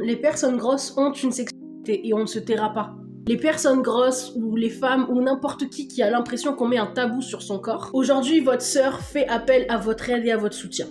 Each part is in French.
les personnes grosses ont une sexualité et on ne se taira pas. Les personnes grosses ou les femmes ou n'importe qui a l'impression qu'on met un tabou sur son corps, aujourd'hui votre sœur fait appel à votre aide et à votre soutien.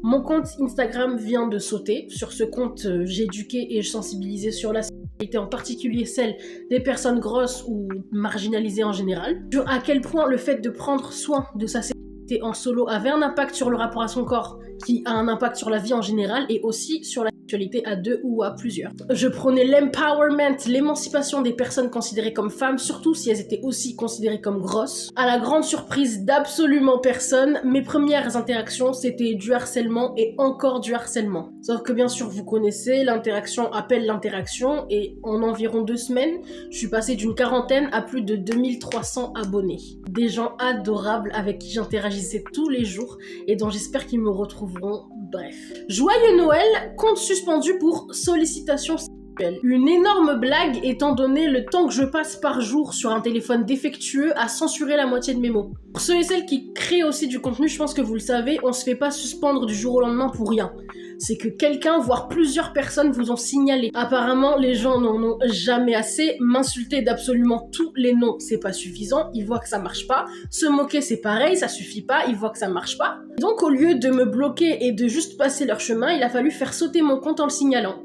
Mon compte Instagram vient de sauter. Sur ce compte, j'éduquais et je sensibilisais sur la sexualité, en particulier celle des personnes grosses ou marginalisées en général. Sur à quel point le fait de prendre soin de sa sexualité en solo avait un impact sur le rapport à son corps, qui a un impact sur la vie en général et aussi sur la sexualité à deux ou à plusieurs. Je prônais l'empowerment, l'émancipation des personnes considérées comme femmes, surtout si elles étaient aussi considérées comme grosses. À la grande surprise d'absolument personne, mes premières interactions c'était du harcèlement et encore du harcèlement. Sauf que bien sûr vous connaissez, l'interaction appelle l'interaction et en environ 2 semaines, je suis passée d'une quarantaine à plus de 2300 abonnés. Des gens adorables avec qui j'interagissais tous les jours et dont j'espère qu'ils me retrouveront. Bref. Joyeux Noël, compte suspendu pour sollicitation sexuelle. Une énorme blague étant donné le temps que je passe par jour sur un téléphone défectueux à censurer la moitié de mes mots. Pour ceux et celles qui créent aussi du contenu, je pense que vous le savez, on se fait pas suspendre du jour au lendemain pour rien. C'est que quelqu'un, voire plusieurs personnes vous ont signalé. Apparemment, les gens n'en ont jamais assez. M'insulter d'absolument tous les noms, c'est pas suffisant. Ils voient que ça marche pas. Se moquer, c'est pareil, ça suffit pas. Ils voient que ça marche pas. Donc, au lieu de me bloquer et de juste passer leur chemin, il a fallu faire sauter mon compte en le signalant.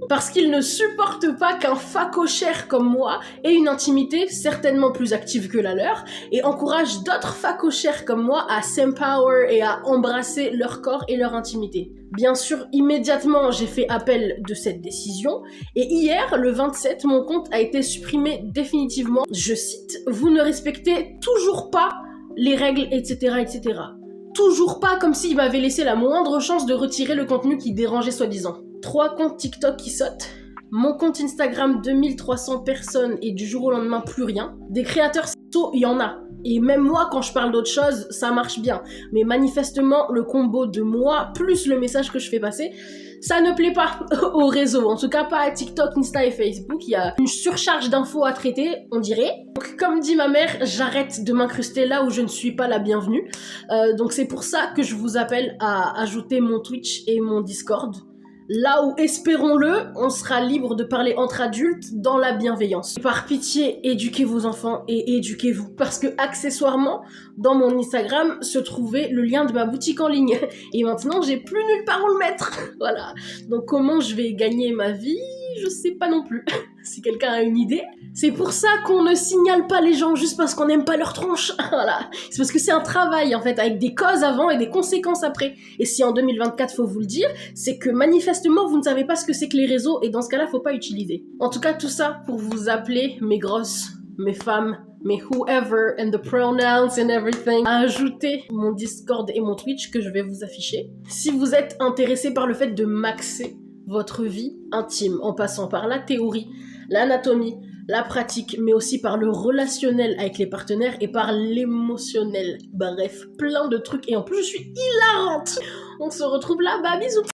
Parce qu'ils ne supportent pas qu'un facochère comme moi ait une intimité certainement plus active que la leur et encourage d'autres facochères comme moi à s'empower et à embrasser leur corps et leur intimité. Bien sûr, immédiatement, j'ai fait appel de cette décision et hier, le 27, mon compte a été supprimé définitivement. Je cite, « Vous ne respectez toujours pas les règles, etc., etc. » Toujours pas comme s'il m'avait laissé la moindre chance de retirer le contenu qui dérangeait soi-disant. 3 comptes TikTok qui sautent, mon compte Instagram 2300 personnes et du jour au lendemain plus rien. Des créateurs sexos, il y en a. Et même moi, quand je parle d'autre chose, ça marche bien. Mais manifestement, le combo de moi plus le message que je fais passer, ça ne plaît pas au réseau. En tout cas, pas à TikTok, Insta et Facebook. Il y a une surcharge d'infos à traiter, on dirait. Donc, comme dit ma mère, j'arrête de m'incruster là où je ne suis pas la bienvenue. Donc, c'est pour ça que je vous appelle à ajouter mon Twitch et mon Discord. Là où, espérons-le, on sera libre de parler entre adultes dans la bienveillance. Par pitié, éduquez vos enfants et éduquez-vous. Parce que, accessoirement, dans mon Instagram se trouvait le lien de ma boutique en ligne. Et maintenant, j'ai plus nulle part où le mettre. Voilà. Donc, comment je vais gagner ma vie ? Je sais pas non plus. Si quelqu'un a une idée. C'est pour ça qu'on ne signale pas les gens juste parce qu'on n'aime pas leur tronche. Voilà. C'est parce que c'est un travail, en fait, avec des causes avant et des conséquences après. Et si en 2024, faut vous le dire, c'est que manifestement, vous ne savez pas ce que c'est que les réseaux et dans ce cas-là, faut pas utiliser. En tout cas, tout ça pour vous appeler mes grosses, mes femmes, mes whoever and the pronouns and everything, à ajouter mon Discord et mon Twitch que je vais vous afficher. Si vous êtes intéressé par le fait de maxer votre vie intime en passant par la théorie, l'anatomie, la pratique, mais aussi par le relationnel avec les partenaires et par l'émotionnel. Bref, plein de trucs et en plus je suis hilarante. On se retrouve là, bah bisous.